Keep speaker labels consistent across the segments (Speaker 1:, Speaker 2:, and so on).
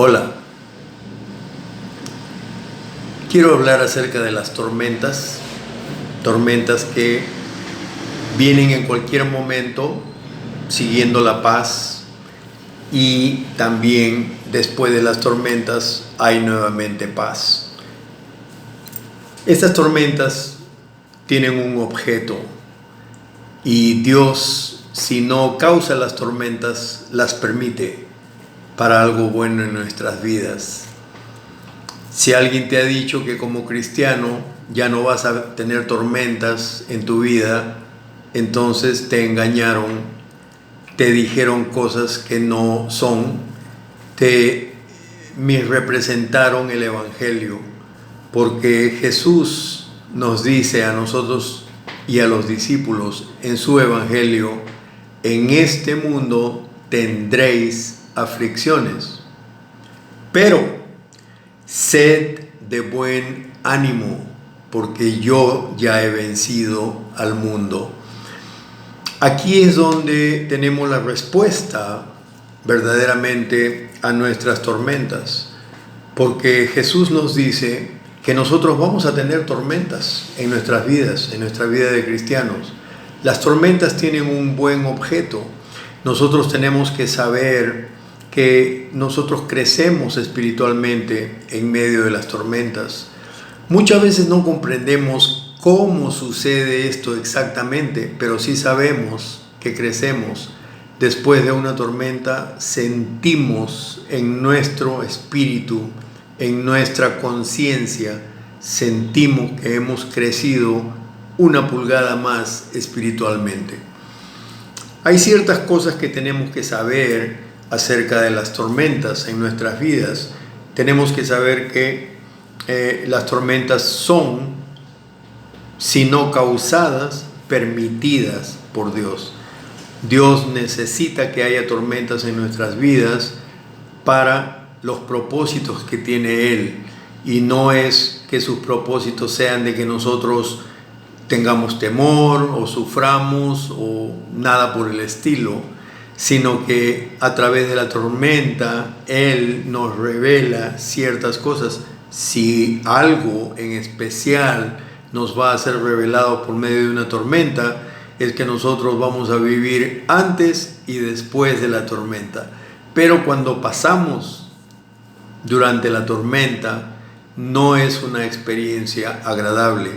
Speaker 1: Hola, quiero hablar acerca de las tormentas, tormentas que vienen en cualquier momento siguiendo la paz, y también después de las tormentas hay nuevamente paz. Estas tormentas tienen un objeto y Dios, si no causa las tormentas, las permite para algo bueno en nuestras vidas. Si alguien te ha dicho que como cristiano ya no vas a tener tormentas en tu vida, entonces te engañaron, te dijeron cosas que no son, te misrepresentaron el Evangelio, porque Jesús nos dice a nosotros y a los discípulos en su Evangelio: en este mundo tendréis aflicciones, pero sed de buen ánimo, porque yo ya he vencido al mundo. Aquí es donde tenemos la respuesta verdaderamente a nuestras tormentas, porque Jesús nos dice que nosotros vamos a tener tormentas en nuestras vidas, en nuestra vida de cristianos. Las tormentas tienen un buen objeto. Nosotros tenemos que saber que nosotros crecemos espiritualmente en medio de las tormentas. Muchas veces no comprendemos cómo sucede esto exactamente, pero sí sabemos que crecemos. Después de una tormenta sentimos en nuestro espíritu, en nuestra conciencia, sentimos que hemos crecido una pulgada más espiritualmente. Hay ciertas cosas que tenemos que saber acerca de las tormentas en nuestras vidas. Tenemos que saber que las tormentas son, si no causadas, permitidas por Dios. Dios necesita que haya tormentas en nuestras vidas para los propósitos que tiene Él, y no es que sus propósitos sean de que nosotros tengamos temor o suframos o nada por el estilo, sino que a través de la tormenta Él nos revela ciertas cosas. Si algo en especial nos va a ser revelado por medio de una tormenta, es que nosotros vamos a vivir antes y después de la tormenta. Pero cuando pasamos durante la tormenta, no es una experiencia agradable.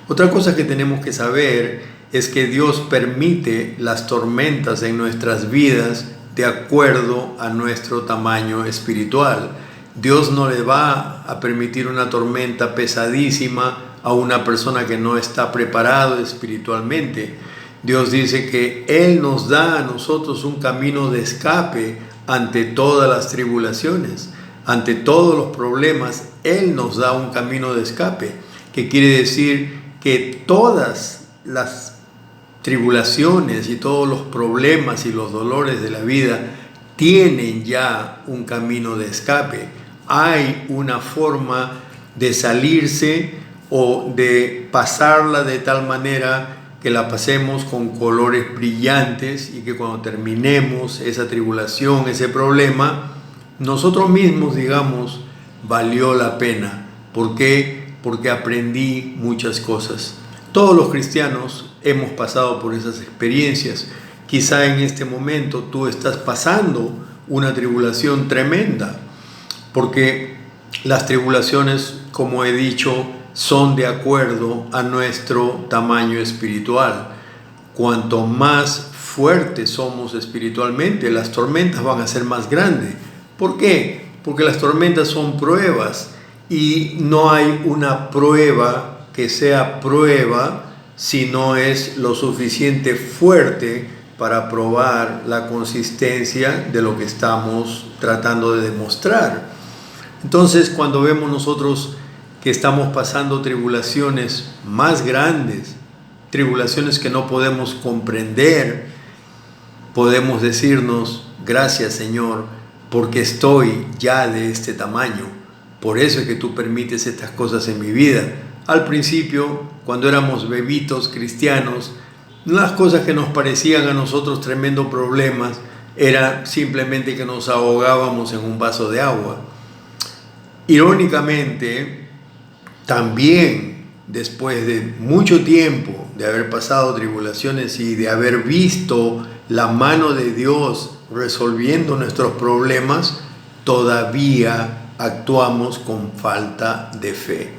Speaker 1: Otra cosa que tenemos que saber es que Dios permite las tormentas en nuestras vidas de acuerdo a nuestro tamaño espiritual. Dios no le va a permitir una tormenta pesadísima a una persona que no está preparado espiritualmente. Dios dice que Él nos da a nosotros un camino de escape ante todas las tribulaciones, ante todos los problemas. Él nos da un camino de escape, que quiere decir que todas las tribulaciones y todos los problemas y los dolores de la vida tienen ya un camino de escape. Hay una forma de salirse o de pasarla de tal manera que la pasemos con colores brillantes, y que cuando terminemos esa tribulación, ese problema, nosotros mismos digamos: valió la pena. ¿Por qué? Porque aprendí muchas cosas. Todos los cristianos hemos pasado por esas experiencias. Quizá en este momento tú estás pasando una tribulación tremenda, porque las tribulaciones, como he dicho, son de acuerdo a nuestro tamaño espiritual. Cuanto más fuertes somos espiritualmente, las tormentas van a ser más grandes. ¿Por qué? Porque las tormentas son pruebas, y no hay una prueba que sea prueba si no es lo suficiente fuerte para probar la consistencia de lo que estamos tratando de demostrar. Entonces, cuando vemos nosotros que estamos pasando tribulaciones más grandes, tribulaciones que no podemos comprender, podemos decirnos: gracias, Señor, porque estoy ya de este tamaño. Por eso es que tú permites estas cosas en mi vida. Al principio, cuando éramos bebitos cristianos, las cosas que nos parecían a nosotros tremendos problemas, era simplemente que nos ahogábamos en un vaso de agua. Irónicamente, también después de mucho tiempo de haber pasado tribulaciones y de haber visto la mano de Dios resolviendo nuestros problemas, todavía actuamos con falta de fe.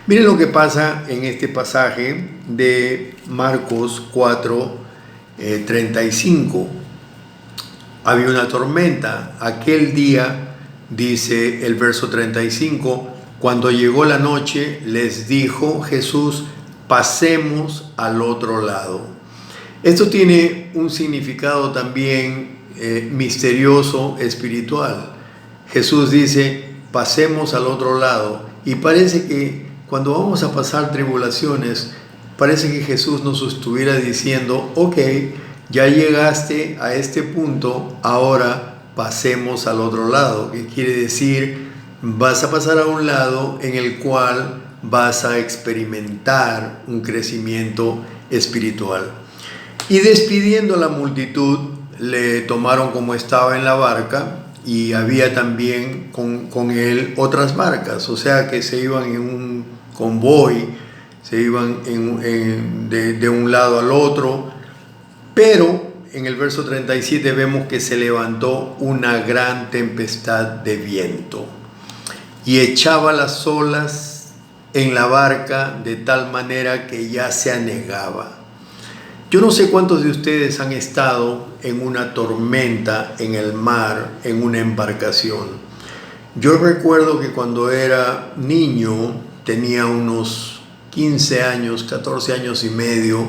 Speaker 1: Miren lo que pasa en este pasaje de Marcos 4:35. Había una tormenta. Aquel día, dice el verso 35, cuando llegó la noche, les dijo Jesús, pasemos al otro lado. Esto tiene un significado también misterioso, espiritual. Jesús dice, pasemos al otro lado. Y parece que cuando vamos a pasar tribulaciones, parece que Jesús nos estuviera diciendo, ok, ya llegaste a este punto, ahora pasemos al otro lado. ¿Qué quiere decir? Vas a pasar a un lado en el cual vas a experimentar un crecimiento espiritual. Y despidiendo a la multitud, le tomaron como estaba en la barca, y había también con él otras barcas, o sea que se iban en un convoy, se iban de un lado al otro. Pero en el verso 37 vemos que se levantó una gran tempestad de viento y echaba las olas en la barca de tal manera que ya se anegaba. Yo no sé cuántos de ustedes han estado en una tormenta en el mar, en una embarcación. Yo recuerdo que cuando era niño, tenía unos 15 años, 14 años y medio,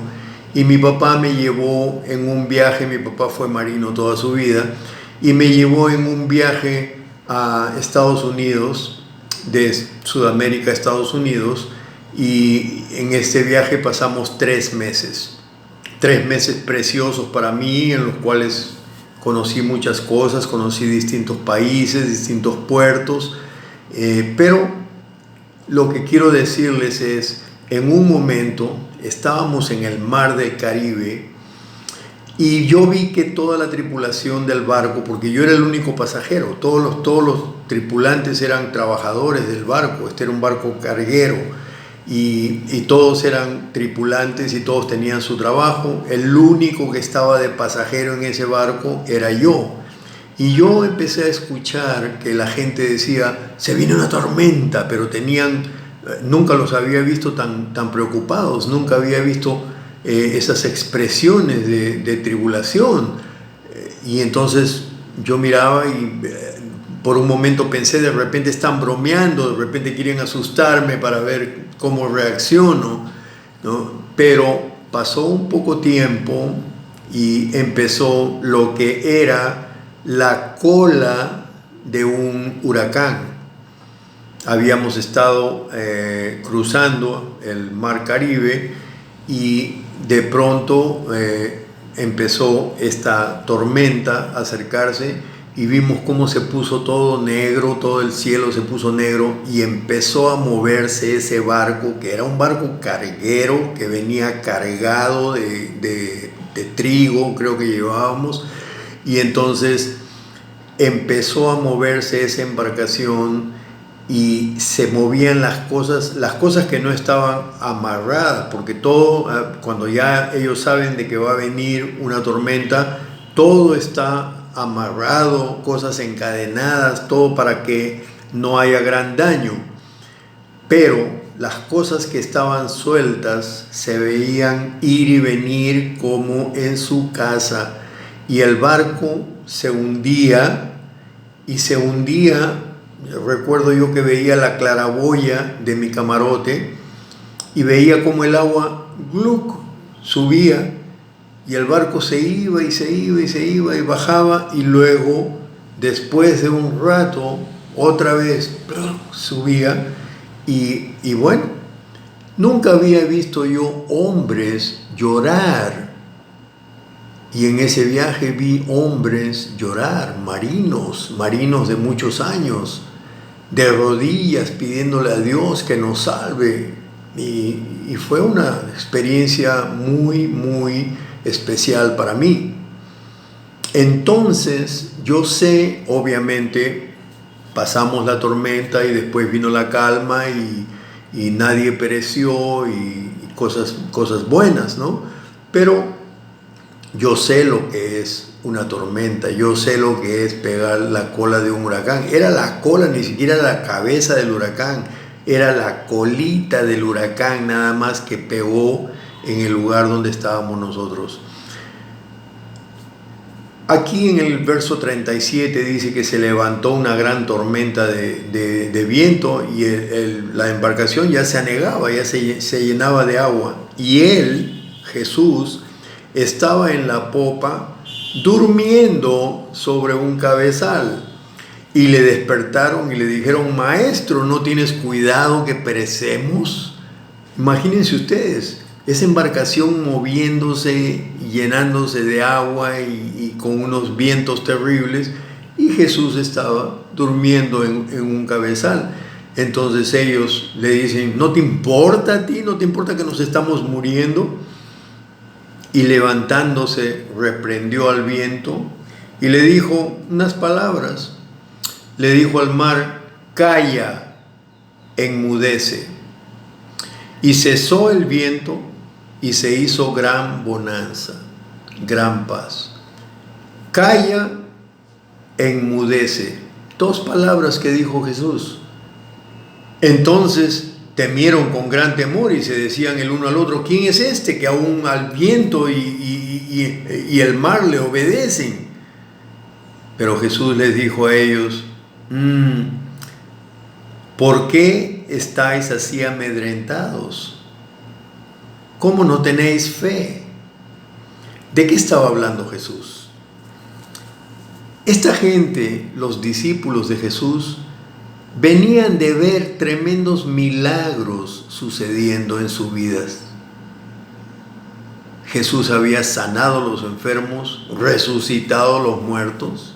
Speaker 1: y mi papá me llevó en un viaje. Mi papá fue marino toda su vida, y me llevó en un viaje a Estados Unidos, de Sudamérica a Estados Unidos, y en este viaje pasamos 3 meses. 3 meses preciosos para mí, en los cuales conocí muchas cosas, conocí distintos países, distintos puertos, pero lo que quiero decirles es, en un momento estábamos en el mar del Caribe y yo vi que toda la tripulación del barco, porque yo era el único pasajero, todos los tripulantes eran trabajadores del barco. Este era un barco carguero, y todos eran tripulantes y todos tenían su trabajo. El único que estaba de pasajero en ese barco era yo. Y yo empecé a escuchar que la gente decía, se viene una tormenta, pero nunca los había visto tan preocupados, nunca había visto esas expresiones de tribulación. Y entonces yo miraba y por un momento pensé, de repente están bromeando, de repente quieren asustarme para ver cómo reacciono, ¿no? Pero pasó un poco tiempo y empezó lo que era la cola de un huracán. Habíamos estado cruzando el mar Caribe y de pronto empezó esta tormenta a acercarse, y vimos cómo se puso todo negro, todo el cielo se puso negro, y empezó a moverse ese barco, que era un barco carguero que venía cargado de trigo, creo que llevábamos, y entonces empezó a moverse esa embarcación y se movían las cosas que no estaban amarradas, porque todo, cuando ya ellos saben de que va a venir una tormenta, todo está amarrado, cosas encadenadas, todo para que no haya gran daño. Pero las cosas que estaban sueltas se veían ir y venir como en su casa, y el barco se hundía y se hundía. Recuerdo yo que veía la claraboya de mi camarote y veía como el agua gluc subía, y el barco se iba y se iba y se iba y bajaba, y luego después de un rato otra vez subía. Y bueno, nunca había visto yo hombres llorar, y en ese viaje vi hombres llorar, marinos de muchos años, de rodillas pidiéndole a Dios que nos salve, y fue una experiencia muy, muy especial para mí. Entonces yo sé, obviamente, pasamos la tormenta y después vino la calma y nadie pereció y cosas buenas, ¿no? Pero yo sé lo que es una tormenta, yo sé lo que es pegar la cola de un huracán. Era la cola, ni siquiera la cabeza del huracán, era la colita del huracán nada más que pegó en el lugar donde estábamos nosotros. Aquí en el verso 37 dice que se levantó una gran tormenta de viento y la embarcación ya se anegaba, ya se llenaba de agua. Y él, Jesús, estaba en la popa durmiendo sobre un cabezal. Y le despertaron y le dijeron: Maestro, ¿no tienes cuidado que perecemos? Imagínense ustedes, esa embarcación moviéndose, llenándose de agua y con unos vientos terribles, y Jesús estaba durmiendo en un cabezal. Entonces ellos le dicen: ¿no te importa a ti? ¿No te importa que nos estamos muriendo? Y levantándose reprendió al viento y le dijo unas palabras. Le dijo al mar: calla, enmudece. Y cesó el viento y se hizo gran bonanza, gran paz. Calla, enmudece. Dos palabras que dijo Jesús. Entonces temieron con gran temor y se decían el uno al otro: ¿quién es este que aún al viento y el mar le obedecen? Pero Jesús les dijo a ellos: ¿por qué estáis así amedrentados? ¿Cómo no tenéis fe? ¿De qué estaba hablando Jesús? Esta gente, los discípulos de Jesús, venían de ver tremendos milagros sucediendo en sus vidas. Jesús había sanado a los enfermos, resucitado a los muertos,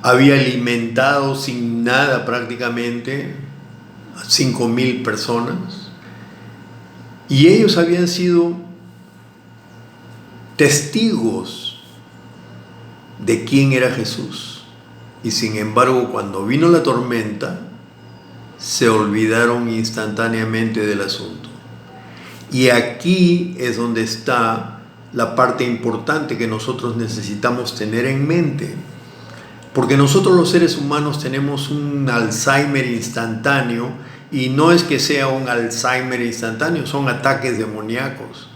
Speaker 1: había alimentado sin nada prácticamente a 5,000 personas. Y ellos habían sido testigos de quién era Jesús. Y sin embargo, cuando vino la tormenta, se olvidaron instantáneamente del asunto. Y aquí es donde está la parte importante que nosotros necesitamos tener en mente. Porque nosotros los seres humanos tenemos un Alzheimer instantáneo, y no es que sea un Alzheimer instantáneo, son ataques demoníacos.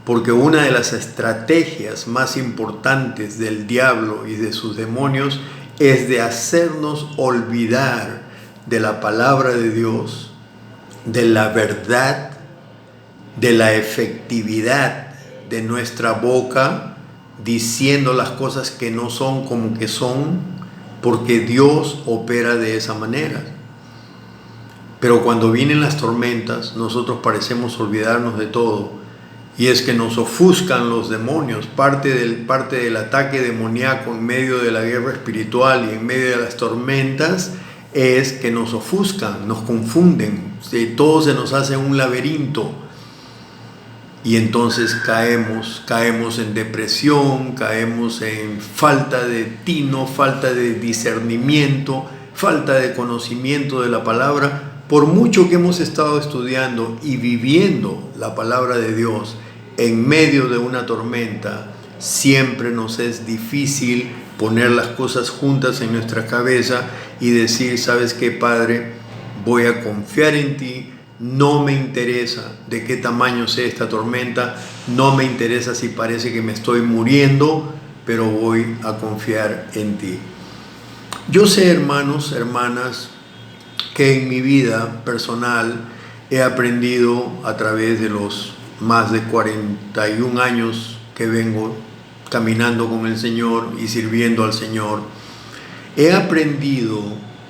Speaker 1: Porque una de las estrategias más importantes del diablo y de sus demonios es de hacernos olvidar de la palabra de Dios, de la verdad, de la efectividad de nuestra boca, diciendo las cosas que no son como que son, porque Dios opera de esa manera. Pero cuando vienen las tormentas, nosotros parecemos olvidarnos de todo, y es que nos ofuscan los demonios. Parte del ataque demoníaco en medio de la guerra espiritual y en medio de las tormentas es que nos ofuscan, nos confunden, todo se nos hace un laberinto. Y entonces caemos en depresión, caemos en falta de tino, falta de discernimiento, falta de conocimiento de la palabra. Por mucho que hemos estado estudiando y viviendo la palabra de Dios en medio de una tormenta, siempre nos es difícil poner las cosas juntas en nuestra cabeza y decir: ¿sabes qué, Padre? Voy a confiar en ti. No me interesa de qué tamaño sea esta tormenta, no me interesa si parece que me estoy muriendo, pero voy a confiar en ti. Yo sé, hermanos, hermanas, que en mi vida personal he aprendido a través de los más de 41 años que vengo caminando con el Señor y sirviendo al Señor, he aprendido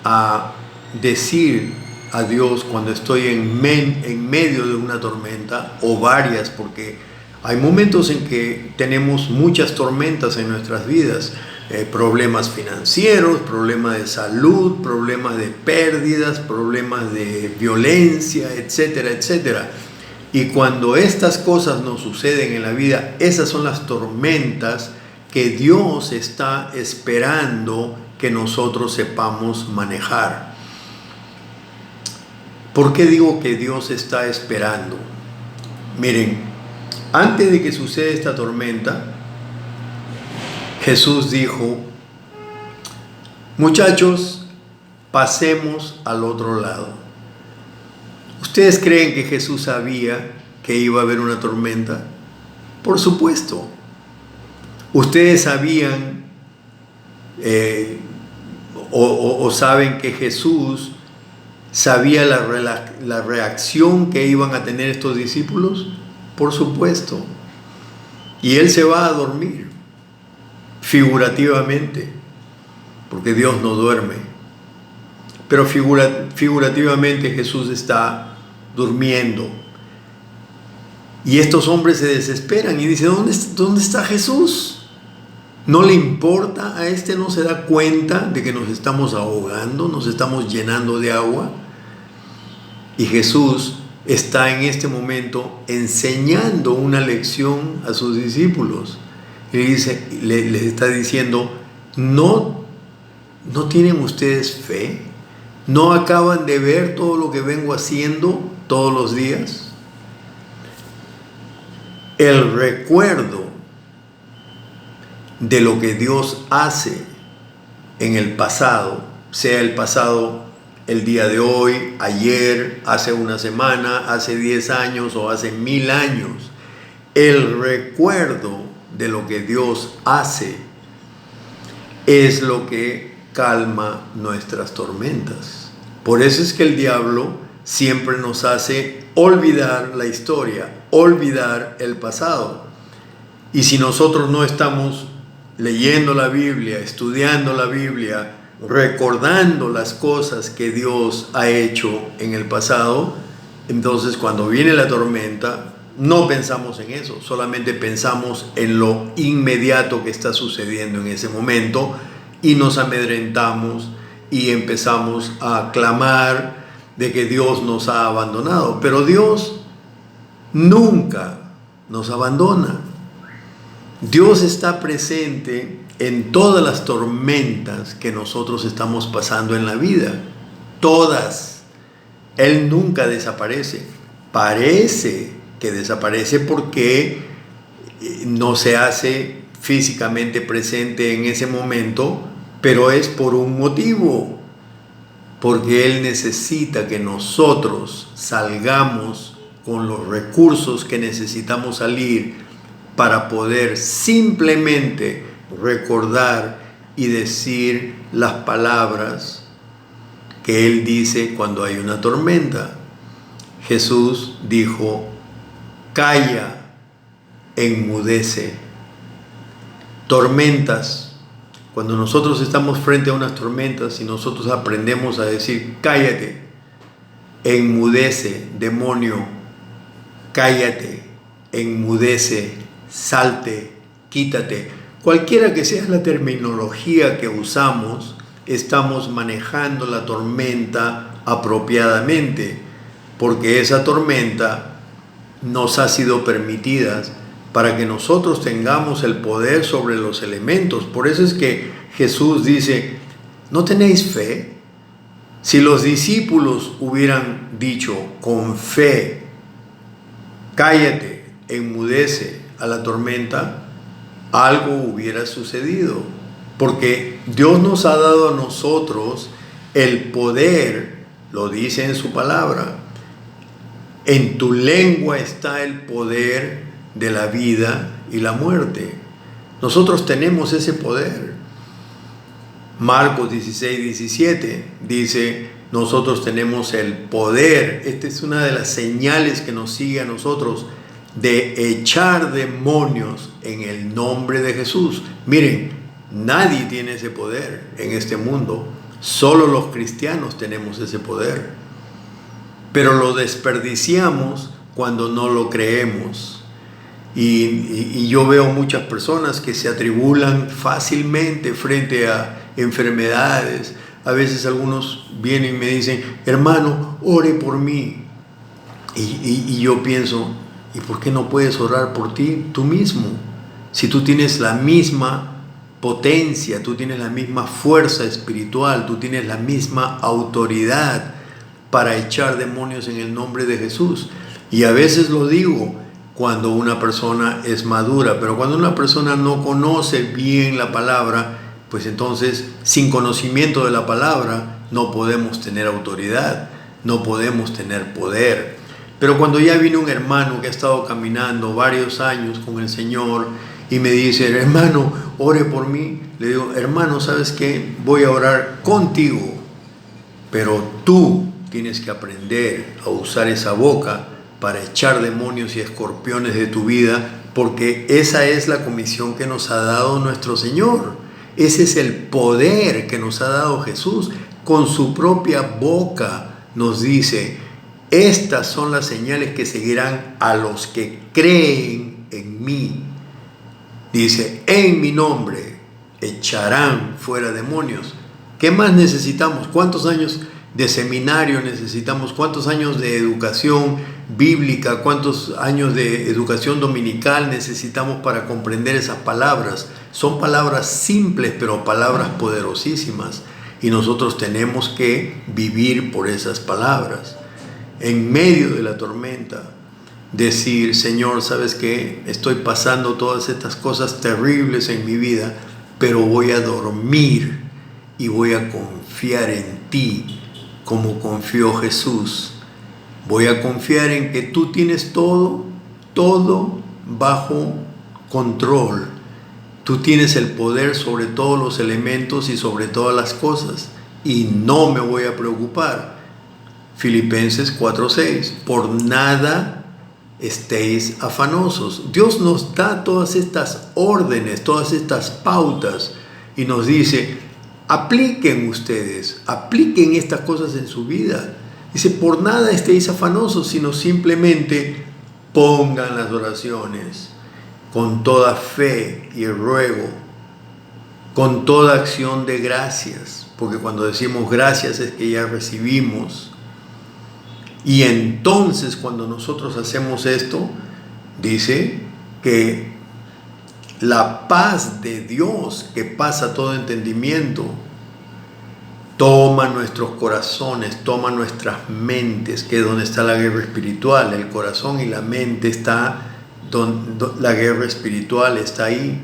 Speaker 1: a decir a Dios cuando estoy en medio de una tormenta, o varias, porque hay momentos en que tenemos muchas tormentas en nuestras vidas, problemas financieros, problemas de salud, problemas de pérdidas, problemas de violencia, etcétera, etcétera. Y cuando estas cosas nos suceden en la vida, esas son las tormentas que Dios está esperando que nosotros sepamos manejar. ¿Por qué digo que Dios está esperando? Miren, antes de que suceda esta tormenta, Jesús dijo: muchachos, pasemos al otro lado. ¿Ustedes creen que Jesús sabía que iba a haber una tormenta? Por supuesto. Ustedes sabían o saben que Jesús sabía la reacción que iban a tener estos discípulos. Por supuesto. Y Él se va a dormir, figurativamente, porque Dios no duerme. Pero figurativamente Jesús está durmiendo. Y estos hombres se desesperan y dicen: ¿Dónde está Jesús? ¿No le importa a este? ¿No se da cuenta de que nos estamos ahogando, nos estamos llenando de agua? Y Jesús está en este momento enseñando una lección a sus discípulos. Y les está diciendo: ¿No tienen ustedes fe? ¿No acaban de ver todo lo que vengo haciendo todos los días? El recuerdo de lo que Dios hace en el pasado, sea el pasado el día de hoy, ayer, hace una semana, hace 10 años o hace 1000 años, el recuerdo de lo que Dios hace es lo que calma nuestras tormentas. Por eso es que el diablo siempre nos hace olvidar la historia, olvidar el pasado. Y si nosotros no estamos leyendo la Biblia, estudiando la Biblia, recordando las cosas que Dios ha hecho en el pasado, entonces cuando viene la tormenta no pensamos en eso, solamente pensamos en lo inmediato que está sucediendo en ese momento y nos amedrentamos y empezamos a clamar de que Dios nos ha abandonado. Pero Dios nunca nos abandona. Dios está presente en todas las tormentas que nosotros estamos pasando en la vida. Todas. Él nunca desaparece. Parece que desaparece porque no se hace físicamente presente en ese momento, pero es por un motivo. Porque Él necesita que nosotros salgamos con los recursos que necesitamos salir para poder simplemente recordar y decir las palabras que Él dice cuando hay una tormenta. Jesús dijo: calla, enmudece. Tormentas. Cuando nosotros estamos frente a unas tormentas y nosotros aprendemos a decir: cállate, enmudece, demonio, cállate, enmudece, salte, quítate. Cualquiera que sea la terminología que usamos, estamos manejando la tormenta apropiadamente, porque esa tormenta nos ha sido permitida para que nosotros tengamos el poder sobre los elementos. Por eso es que Jesús dice: ¿no tenéis fe? Si los discípulos hubieran dicho con fe: cállate, enmudece a la tormenta, algo hubiera sucedido. Porque Dios nos ha dado a nosotros el poder, lo dice en su palabra: en tu lengua está el poder de la vida y la muerte. Nosotros tenemos ese poder. Marcos 16:17 dice: nosotros tenemos el poder. Esta es una de las señales que nos sigue a nosotros, de echar demonios en el nombre de Jesús. Miren, nadie tiene ese poder en este mundo, solo los cristianos tenemos ese poder, pero lo desperdiciamos cuando no lo creemos. Y yo veo muchas personas que se atribulan fácilmente frente a enfermedades. A veces algunos vienen y me dicen: hermano, ore por mí. Y yo pienso: ¿y por qué no puedes orar por ti tú mismo? Si tú tienes la misma potencia, tú tienes la misma fuerza espiritual, tú tienes la misma autoridad para echar demonios en el nombre de Jesús. Y a veces lo digo cuando una persona es madura, pero cuando una persona no conoce bien la palabra, pues entonces sin conocimiento de la palabra no podemos tener autoridad, no podemos tener poder. Pero cuando ya viene un hermano que ha estado caminando varios años con el Señor y me dice, hermano, ore por mí, le digo, hermano, ¿sabes qué? Voy a orar contigo, pero tú tienes que aprender a usar esa boca para echar demonios y escorpiones de tu vida, porque esa es la comisión que nos ha dado nuestro Señor. Ese es el poder que nos ha dado Jesús. Con su propia boca nos dice, estas son las señales que seguirán a los que creen en mí. Dice, en mi nombre echarán fuera demonios. ¿Qué más necesitamos? ¿Cuántos años de seminario necesitamos? ¿Cuántos años de educación bíblica? ¿Cuántos años de educación dominical necesitamos para comprender esas palabras? Son palabras simples, pero palabras poderosísimas. Y nosotros tenemos que vivir por esas palabras. En medio de la tormenta, decir, Señor, ¿sabes qué? Estoy pasando todas estas cosas terribles en mi vida, pero voy a dormir y voy a confiar en ti como confió Jesús. Voy a confiar en que tú tienes todo bajo control. Tú tienes el poder sobre todos los elementos y sobre todas las cosas, y no me voy a preocupar. Filipenses 4:6, por nada estéis afanosos. Dios nos da todas estas órdenes, todas estas pautas, y nos dice, apliquen ustedes, apliquen estas cosas en su vida. Dice, por nada estéis afanosos, sino simplemente pongan las oraciones con toda fe y ruego, con toda acción de gracias, porque cuando decimos gracias es que ya recibimos. Y entonces cuando nosotros hacemos esto, dice que la paz de Dios, que pasa todo entendimiento, toma nuestros corazones, toma nuestras mentes, que es donde está la guerra espiritual. El corazón y la mente está donde la guerra espiritual está ahí.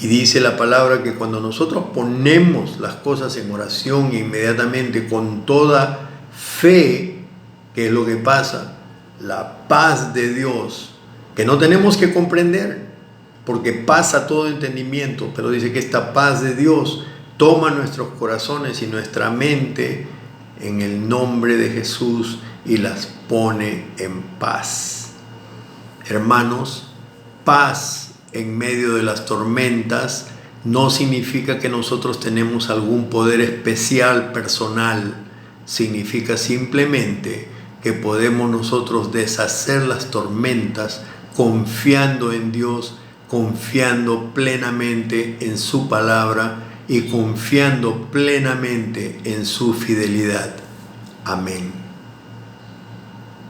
Speaker 1: Y dice la palabra que cuando nosotros ponemos las cosas en oración inmediatamente con toda fe, ¿qué es lo que pasa? La paz de Dios, que no tenemos que comprender, porque pasa todo entendimiento, pero dice que esta paz de Dios toma nuestros corazones y nuestra mente en el nombre de Jesús y las pone en paz. Hermanos, paz en medio de las tormentas no significa que nosotros tenemos algún poder especial personal. Significa simplemente que podemos nosotros deshacer las tormentas confiando en Dios, confiando plenamente en su palabra y confiando plenamente en su fidelidad. Amén.